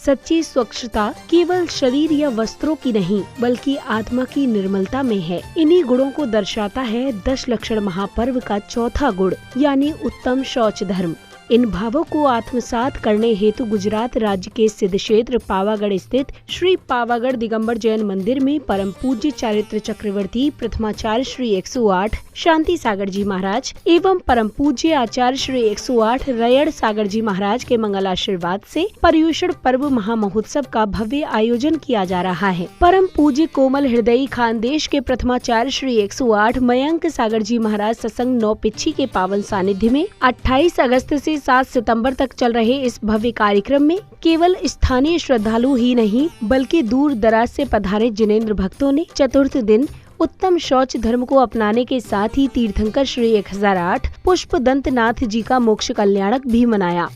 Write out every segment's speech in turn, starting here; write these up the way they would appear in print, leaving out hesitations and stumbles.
सच्ची स्वच्छता केवल शरीर या वस्त्रों की नहीं बल्कि आत्मा की निर्मलता में है। इन्हीं गुणों को दर्शाता है 10 लक्षण महापर्व का चौथा गुण यानी उत्तम शौच धर्म। इन भावों को आत्मसात करने हेतु गुजरात राज्य के सिद्ध क्षेत्र पावागढ़ स्थित श्री पावागढ़ दिगंबर जैन मंदिर में परम पूज्य चारित्र चक्रवर्ती प्रथमाचार्य श्री 108 शांति सागर जी महाराज एवं परम पूज्य आचार्य श्री 108 रयड़ सागर जी महाराज के मंगल आशीर्वाद से पर्युषण पर्व महामहोत्सव का भव्य आयोजन किया जा रहा है। परम पूज्य कोमल हृदयी खानदेश के प्रथमाचार्य श्री 108 मयंक सागर जी महाराज सत्संग 9 पिच्छी के पावन सानिध्य में 28 अगस्त से 7 सितंबर तक चल रहे इस भव्य कार्यक्रम में केवल स्थानीय श्रद्धालु ही नहीं बल्कि दूर दराज से पधारे जिनेंद्र भक्तों ने चतुर्थ दिन उत्तम शौच धर्म को अपनाने के साथ ही तीर्थंकर श्री 1008 पुष्प दंत नाथ जी का मोक्ष कल्याणक भी मनाया।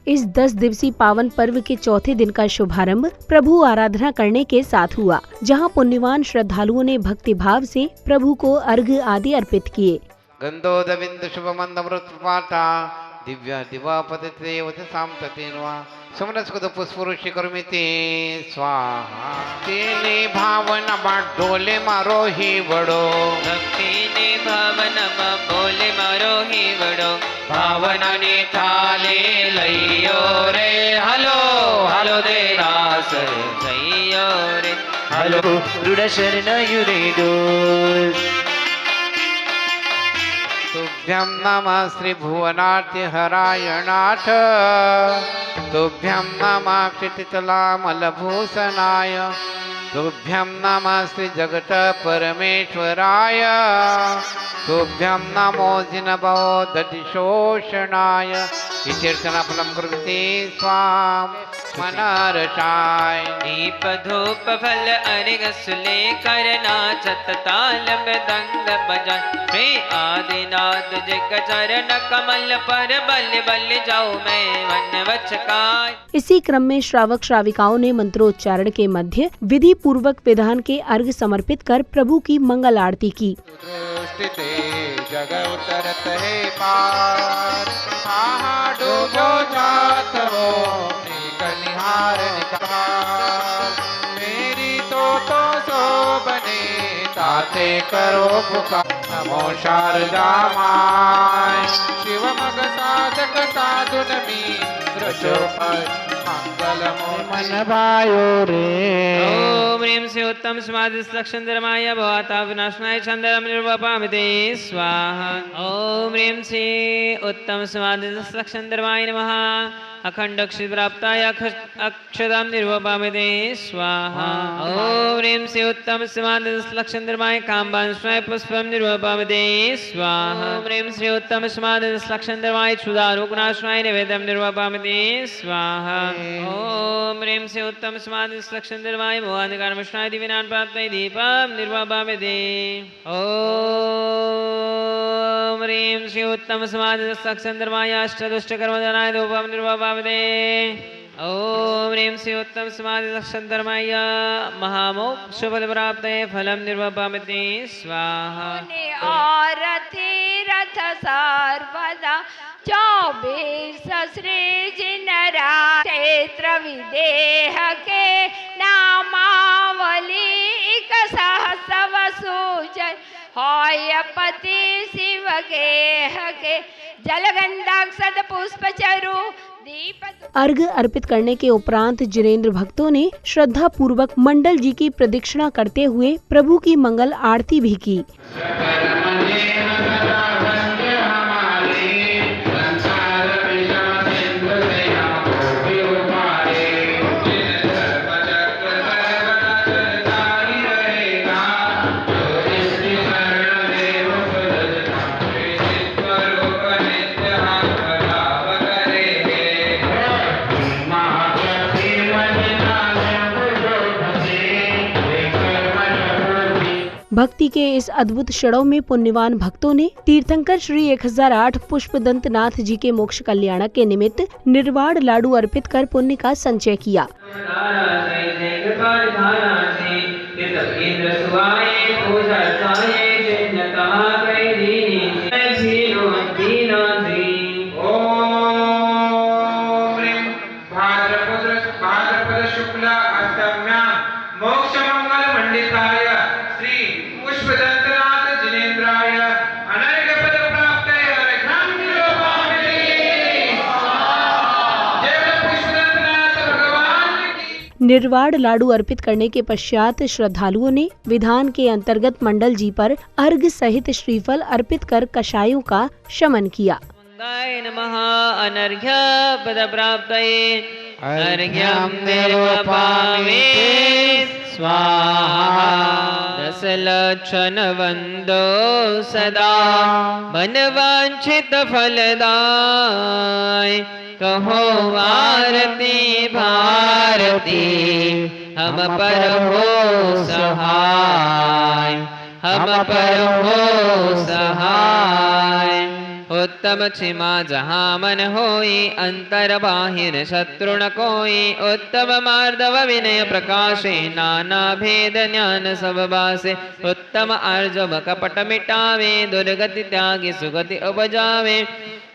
इस 10 दिवसीय पावन पर्व के चौथे दिन का शुभारंभ प्रभु आराधना करने के साथ हुआ, जहां पुण्यवान श्रद्धालुओं ने भक्ति भाव से प्रभु को अर्घ्य आदि अर्पित किए। गंधोदविंद शुभमंदमृतपाटा दिव्य दिवापतिते वतसामततेनवा समरस्कृत पुष्परुषि कर्मिते स्वाहा। तेने भावना बाटोले मारो ही बड़ो भक्तिने भावना बोले मारो ही बड़ो भावना ने थाले लइयो रे हलो हलो दे दास सइयो रे हलो दृढ़ शरण युरेदो। तुभ्यं नमः श्री भुवनाट्य हरायणाथ तुभ्यं नमः क्षितितलामलभूषणाय तुभ्यं नमः श्री जगत परमेश्वराय तुभ्यं नमो जिनबोधशोषणाय इत्यर्चनाफलं कुर्वते स्वाम मनरसाय। दीप धूप फल अर्घसुले करना चतताल मृदंग बजाय श्री आदिनाथ जग चरण कमल पर बल बल जाऊं मैं वन वचकाय। इसी क्रम में श्रावक श्राविकाओं ने मंत्रोच्चारण के मध्य विधि पूर्वक विधान के अर्घ समर्पित कर प्रभु की मंगल आरती की। जग उतरत है पार आहा डूबो जात वो निहार निकार मेरी तो सो बने ताते करो पुकार नमो शारदा माय शिव मग साधक साधु नमी मंगल मन भायो रे। ओम ह्रीं से उत्तम समाधिलक्षण धर्माय भवता विनाशनाय चंद्रम निर्वपामिते स्वाहा। ओम ह्रीं से उत्तम समाधिलक्षण धर्माय नमः अखंड अक्षर प्राप्ताय अक्षरम निर्वपामिते स्वाहा। ओम ह्रीं से उत्तम समाधिलक्षण धर्माय कामबान स्वयं पुष्पम निर्वपामिते स्वाहा। ओम ह्रीं से उत्तम समाधिलक्षण धर्माय क्षुधारुग्नाशनाय निवेदम निर्वपामिते स्वाहा। ओम ह्रीं से उत्तम समाधिलक्षण धर्माय मोहाधिकारमश्नाय दिव्यान प्राप्ताय दीपम निर्वपामिते। ओम ह्रीं से उत्तम समाधिलक्षण धर्माय अष्टदुष्ट कर्मजनाय धूपम निर्वपामिते। ओम ह्रीं से उत्तम समाधिलक्षण धर्माय महामोक्ष फल प्राप्ताय फलम निर्वपामिते स्वाहा। और तीर्थ सर्वदा 24 श्री जिनरा क्षेत्र विदेह के नामावली सहस्व सूजन होय पति शिव के जलगंधाक्षत पुष्प चरु दीप। अर्घ अर्पित करने के उपरांत जिनेंद्र भक्तों ने श्रद्धा पूर्वक मंडल जी की प्रदक्षिणा करते हुए प्रभु की मंगल आरती भी की। भक्ति के इस अद्भुत क्षणों में पुण्यवान भक्तों ने तीर्थंकर श्री 1008 पुष्पदंत नाथ जी के मोक्ष कल्याणक के निमित्त निर्वाण लाडू अर्पित कर पुण्य का संचय किया। ओम शुक्ल अष्टम्यां मोक्षमंगल मंडिताय श्री पुष्पदंतनाथ जिनेन्द्राय अनर्घ्य पद प्राप्तये अर्घ्यं निरूपयामि। जय बोलो पुष्पदंतनाथ भगवान की। निर्वाण लाडू अर्पित करने के पश्चात श्रद्धालुओं ने विधान के अंतर्गत मंडल जी पर अर्घ्य सहित श्रीफल अर्पित कर कषायों का शमन किया। मंगाय नमः अनर्घ्य पद प्राप्तये अर्घ्यं निर्वपामि स्वाहा। दशलक्षण वंदो सदा मनवांछित फलदाय कहो आरती भारती हम पर हो सहाय हम पर हो सहाय। उत्तम क्षमा जहाँ मन होई अंतर बाहिर शत्रु न कोई। उत्तम मार्दव विनय प्रकाशे नाना भेद ज्ञान सब बासे। उत्तम आर्जव कपट मिटावे दुर्गति त्यागी सुगति उपजावे।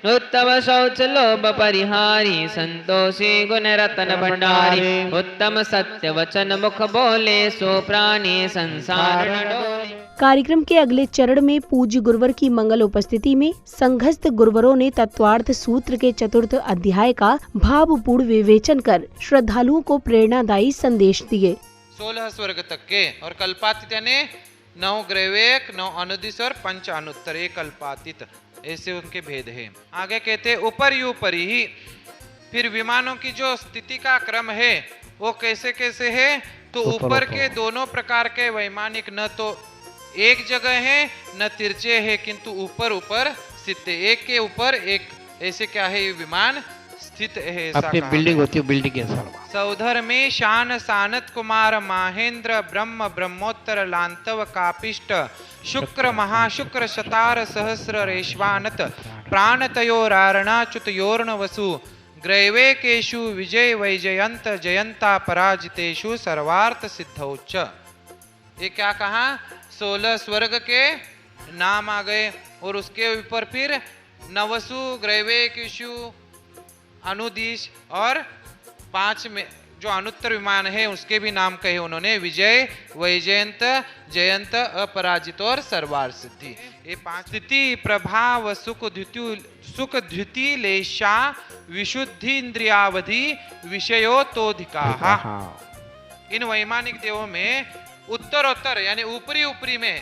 उत्तम शौच लोभ परिहारी संतोषी गुण रतन भंडारी। उत्तम सत्य वचन मुख बोले सो प्राणी संसार न डोले। कार्यक्रम के अगले चरण में पूज्य गुरुवर की मंगल उपस्थिति में संघस्थ गुरुवरों ने तत्वार्थ सूत्र के चतुर्थ अध्याय का भावपूर्ण विवेचन कर श्रद्धालुओं को प्रेरणादायी संदेश दिए। 16 स्वर्ग तक के और कल्पातीत यानी 9 ग्रैवेक 9 अनुदिश और 5 अनुत्तर 1 कल्पातीत, ऐसे उनके भेद हैं। आगे कहते ऊपर ही ऊपर ही। फिर विमानों की जो स्थिति का क्रम है वो कैसे कैसे है, तो ऊपर के दोनों प्रकार के वैमानिक न तो एक जगह है न तिरछे है, किंतु ऊपर ऊपर स्थित है। एक के ऊपर एक, ऐसे क्या है ये विमान स्थित है। अपनी बिल्डिंग होती है, बिल्डिंग के सौधर में शान सानत कुमार माहेंद्र ब्रह्म ब्रह्मोत्तर लांतव कापिष्ट शुक्र महाशुक्र शतार सहस्र रेश्वानत प्राणतयोरारणाच्युत योर्ण वसु ग्रैवेकेषु विजय वैजयंत जयंता पराजितेषु सर्वार्थ सिद्धौच्च। ये क्या कहा, 16 स्वर्ग के नाम आ गए और उसके ऊपर फिर नवसु ग्रैवेकेषु अनुदिश और 5 में जो अनुत्तर विमान है उसके भी नाम कहे उन्होंने, विजय वैजयंत जयंत अपराजित और सर्वार सिद्धि। ये 5 स्थिति प्रभाव सुख द्युति लेशा विशुद्धि इंद्रियावधि विषयोतोधिका। इन वैमानिक देवों में उत्तरोत्तर यानी ऊपरी ऊपरी में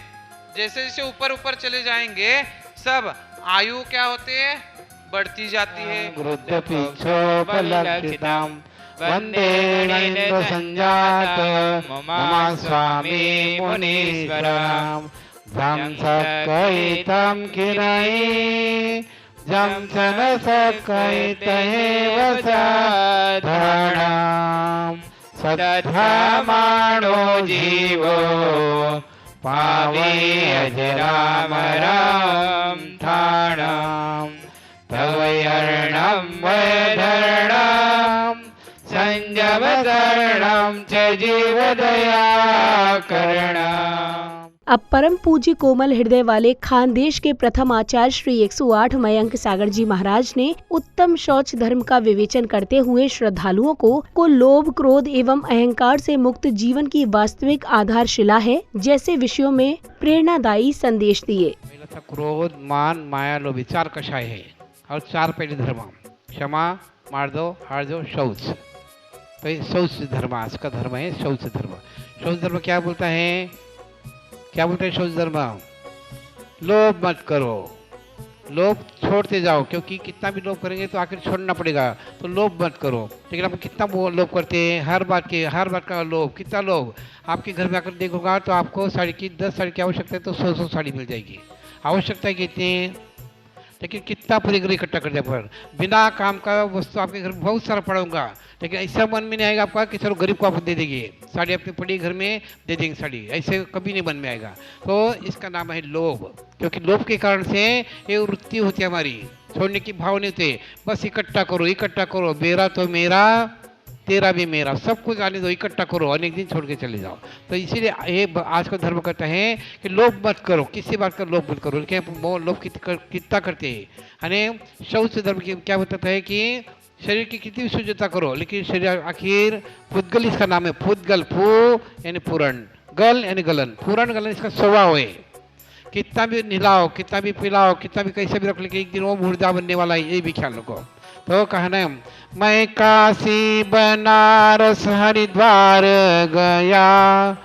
जैसे जैसे ऊपर ऊपर चले जाएंगे सब आयु क्या होते है, बढ़ती जाती है। वंदे नरेंद्र संजात मम स्वामी मुनीश्वरम जम सकैतम किरई जम सन सकैतहे वसधरणम सद्धमाणो जीवो पावे अजरामरम थाणम तवयर्णम वैधरणम संजवदरणम च जीवदया करणम। अब परम पूज्य कोमल हृदय वाले खानदेश के प्रथम आचार्य श्री 108 मयंक सागर जी महाराज ने उत्तम शौच धर्म का विवेचन करते हुए श्रद्धालुओं को लोभ क्रोध एवं अहंकार से मुक्त जीवन की वास्तविक आधारशिला है जैसे विषयों में प्रेरणादायी संदेश दिए। क्रोध मान माया लोभ 4 कषाय है और 4 पहले धर्म, क्षमा मार्दो हार्दो शौच। तो ये शौच धर्म आज का धर्म है, शौच धर्म। शौच धर्म क्या बोलता है, क्या बोलते हैं शौच धर्म, लोभ मत करो, लोभ छोड़ते जाओ, क्योंकि कितना भी लोभ करेंगे तो आखिर छोड़ना पड़ेगा। तो लोभ मत करो। लेकिन आप कितना लोभ करते हैं, हर बात का लोभ, कितना लोभ। आपके घर में आकर देखोगा तो आपको साड़ी की 10 साड़ी की आवश्यकता है तो 100 साड़ी मिल जाएगी। आवश्यकता कितनी है, लेकिन कितना पूरे घर इकट्ठा कर दिया। पर बिना काम का वस्तु आपके घर बहुत सारा पड़ा होगा, लेकिन ऐसा मन में नहीं आएगा आपका कि चलो गरीब को आप दे देंगे, साड़ी अपनी पड़ी घर में दे देंगे साड़ी, ऐसे कभी नहीं मन में आएगा। तो इसका नाम है लोभ, क्योंकि लोभ के कारण से ये वृत्ति होती है हमारी, छोड़ने की भाव नहीं होते। बस इकट्ठा करो, मेरा तो मेरा तेरा भी मेरा, सब कुछ आने दो, इकट्ठा करो, अनेक दिन छोड़ के चले जाओ। तो इसीलिए ये आज का धर्म कहता है कि लोभ मत करो, किसी बात का लोभ मत करो। लेकिन लोभ कितना करते हैं। यानी शौच धर्म क्या बताता है कि शरीर की कितनी भी शुद्धता करो, लेकिन शरीर आखिर पुद्गल इसका नाम है। पुद्गल, फू यानी पूरण, गल यानी गलन, पूरण गलन इसका स्वभाव है। कितना भी नहलाओ, कितना भी पिलाओ, कितना भी कैसे भी रख, लेकिन एक दिन वो मुर्दा बनने वाला है, ये भी ख्याल रखो। तो कहना है, मैं काशी बनारस हरिद्वार गया,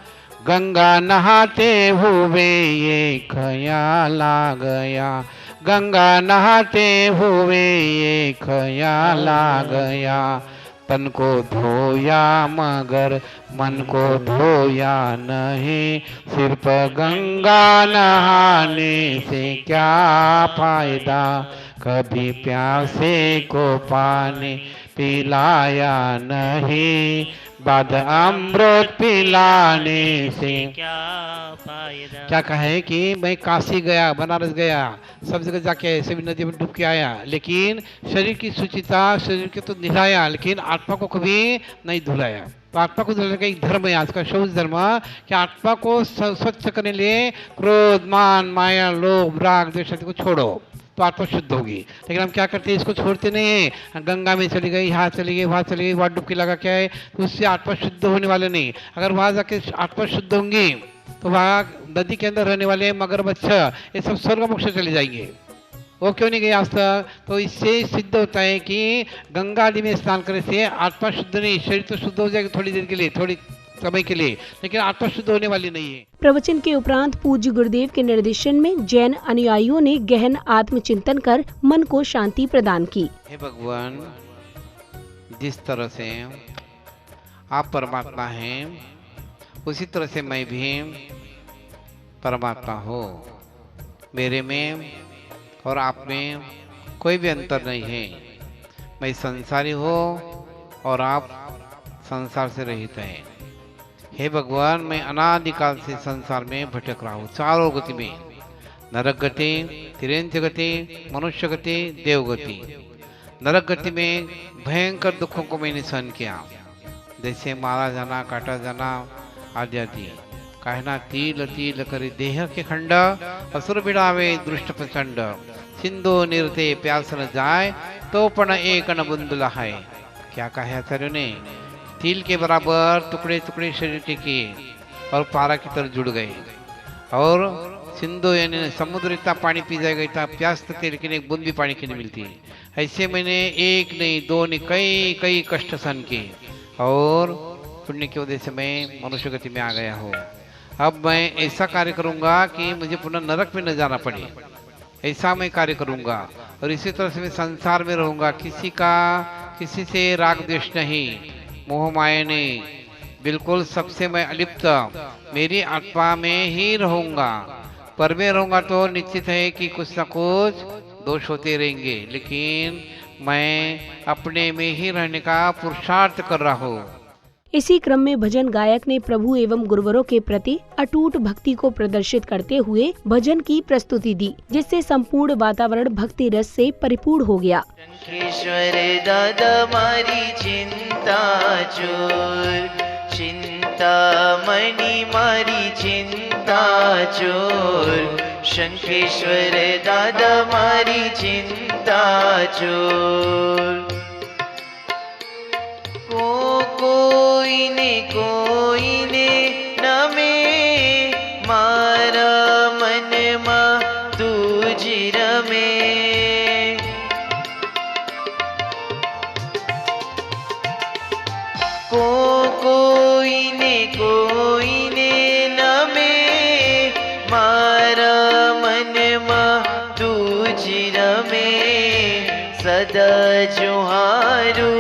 गंगा नहाते हुए ये ख्याल आ गया, गंगा नहाते हुए ये ख्याल आ गया, तन को धोया मगर मन को धोया नहीं, सिर्फ गंगा नहाने से क्या फायदा, कभी प्यासे को पानी पिलाया नहीं, बाद अमृत पिलाने से क्या फायदा। क्या कहे कि मैं काशी गया, बनारस गया, सब जगह जाके सभी नदी में डूब के आया, लेकिन शरीर की शुचिता, शरीर के तो नहलाया, लेकिन आत्मा को कभी नहीं धुलाया। तो आत्मा को धुलाने का एक धर्म है आज का शौच धर्म, कि आत्मा को स्वच्छ करने लिए क्रोध, मान, माया, लोभ, राग, द्वेष को छोड़ो, तो आत्मा शुद्ध होगी। लेकिन हम क्या करते हैं, इसको छोड़ते नहीं हैं। गंगा में चली गई, यहाँ चली गई, वहाँ चली गई, वहाँ डुबकी लगा के आए, तो उससे आत्मा शुद्ध होने वाले नहीं। अगर वहाँ जाके आत्मा शुद्ध होंगी तो वहाँ नदी के अंदर रहने वाले मगरमच्छ ये सब स्वर्ग मोक्ष चले जाएंगे। वो क्यों नहीं गए आज तक? तो इससे सिद्ध होता है कि गंगा आदि में स्नान करने से आत्मा शुद्ध नहीं, शरीर तो शुद्ध हो जाएगा थोड़ी देर के लिए, थोड़ी समय के लिए, लेकिन आत्मा शुद्ध होने वाली नहीं है। प्रवचन के उपरांत पूज्य गुरुदेव के निर्देशन में जैन अनुयायियों ने गहन आत्मचिंतन कर मन को शांति प्रदान की। हे भगवान, जिस तरह से आप परमात्मा हैं, उसी तरह से मैं भी परमात्मा हूँ। मेरे में और आप में कोई भी अंतर नहीं है। मैं संसारी हूँ और आप संसार से रहित हैं। हे भगवान, मैं अनादिकाल से संसार में भटक रहा हूँ, चारों गति में, नरक गति, तिरेंत गति, मनुष्य गति, देव गति। नरक गति में भयंकर दुखों को मैंने सहन किया, जैसे मारा जाना, काटा जाना आदि आदि। कहना तिल तिल करी देह के खंड, असुर बिड़ावे दृष्ट प्रचंड, सिंधु निरते प्यास न जाए तो पण एक न बुंद लहाए। क्या कहा आचार्यों ने? तिल के बराबर टुकड़े टुकड़े शरीर के किए और पारा की तरफ जुड़ गए, और सिंधु यानी समुद्र इतना पानी पी जाएगा, इतना प्यास लगती, लेकिन एक बूंद भी पानी की नहीं मिलती। ऐसे मैंने एक नहीं, दो नहीं, कई कई कष्ट सहन किए, और पुण्य की वजह से मैं मनुष्य गति में आ गया हूँ। अब मैं ऐसा कार्य करूँगा कि मुझे पुनः नरक में न जाना पड़े, ऐसा मैं कार्य करूँगा। और इसी तरह से मैं संसार में रहूँगा, किसी से राग द्वेष नहीं, मोह माया नहीं, बिल्कुल सबसे मैं अलिप्त, मेरी आत्मा में ही रहूँगा। पर में रहूँगा तो निश्चित है कि कुछ न कुछ दोष होते रहेंगे, लेकिन मैं अपने में ही रहने का पुरुषार्थ कर रहा हूँ। इसी क्रम में भजन गायक ने प्रभु एवं गुरुवरों के प्रति अटूट भक्ति को प्रदर्शित करते हुए भजन की प्रस्तुति दी, जिससे संपूर्ण वातावरण भक्ति रस से परिपूर्ण हो गया। शंखेश्वर दादा मारी चिंता चोर, चिंता मणि मारी चिंता चोर, शंखेश्वर दादा मारी चिंता चोर। कोई ने नमे मारा मन मा तुझी रमे, कोई ने नमे मारा मन मा तुझी रमे, सदा जुहारू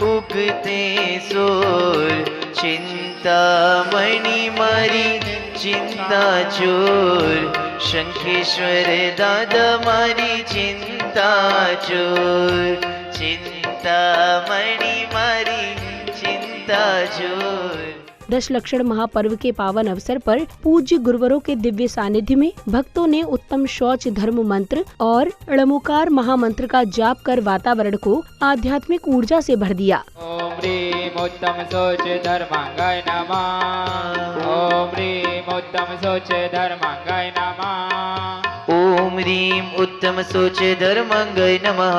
उगते सोर, चिंता मणि मारी चिंता चोर, शंखेश्वर दादा मारी चिंता चोर, चिंता मणि मारी चिंता चोर। दशलक्षण महापर्व के पावन अवसर पर पूज्य गुरुवरों के दिव्य सानिध्य में भक्तों ने उत्तम शौच धर्म मंत्र और णमुकार महामंत्र का जाप कर वातावरण को आध्यात्मिक ऊर्जा से भर दिया। ओम ह्रीम उत्तम शौच धर्मांगाय नमः, ओम ह्रीम उत्तम शौच धर्मांगाय नमः, ओम ह्रीम उत्तम शौच धर्मांगाय नमः,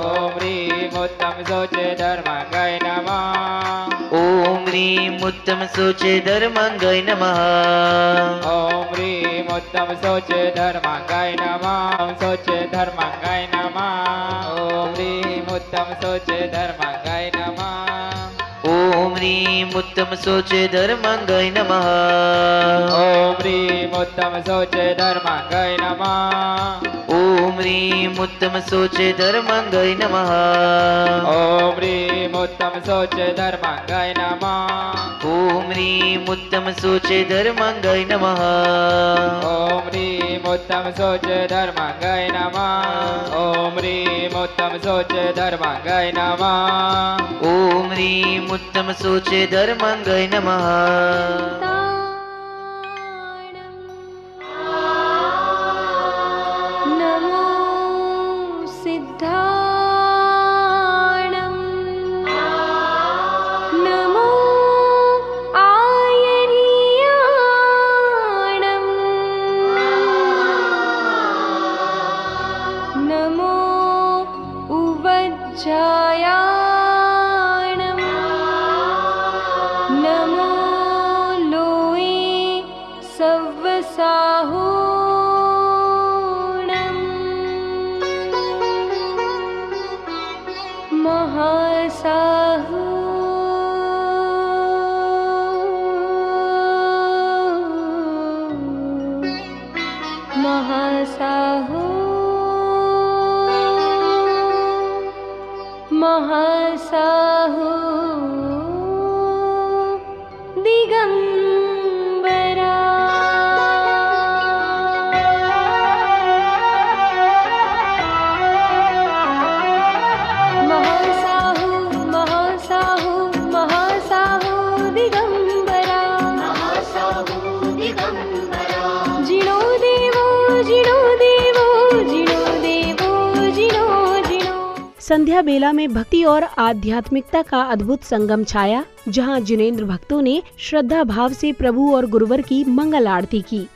ओम ह्रीम उत्तम सोचे धर्मांगाय नमः। ॐ ह्रीं उत्तम सोचे धर्मांगाय नमः। ॐ ह्रीं उत्तम सोचे धर्मांगाय नमः। सोचे धर्मांगाय नमः। ॐ ह्रीं उत्तम सोचे धर्मांगाय नमः। ॐ ह्रीं उत्तम सोचे धर्मांगाय नमः। ॐ ह्रीं उत्तम सोचे धर्मांगाय नमः। ॐ ह्रीं उत्तम सोचे धर्मांगाय नमः। ॐ ह्रीं उत्तम सोचे धर्मांगाय नमः। ॐ ह्रीं उत्तम सोचे धर्मांगाय नमः। ॐ ह्रीं उत्तम सोचे धर्मांगाय नमः। ॐ ह्रीं उत्तम सोचे धर्मांगाय नमः। ॐ ह्रीं उत्तम सोचे धर्मांगाय नमः। नमो सिद्धाणं नमो आयर्याणं नमो उवज्जायाणं नमो लोये सव्वसाहो महासाहु महासाहु महासाहु दिगंबरा संध्या बेला में भक्ति और आध्यात्मिकता का अद्भुत संगम छाया, जहां जिनेंद्र भक्तों ने श्रद्धा भाव से प्रभु और गुरुवर की मंगल आरती की।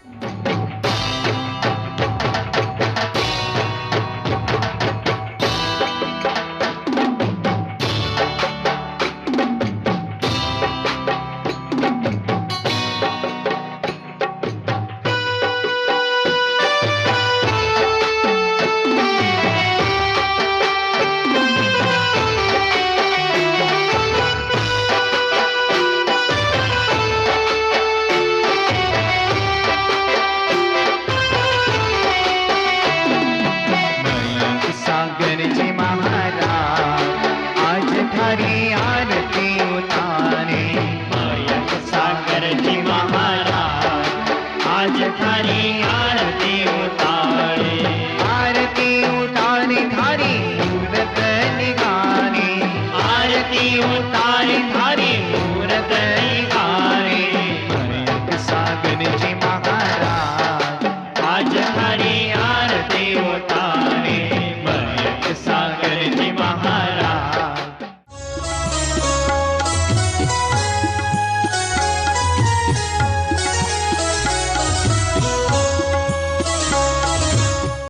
आरती उतारे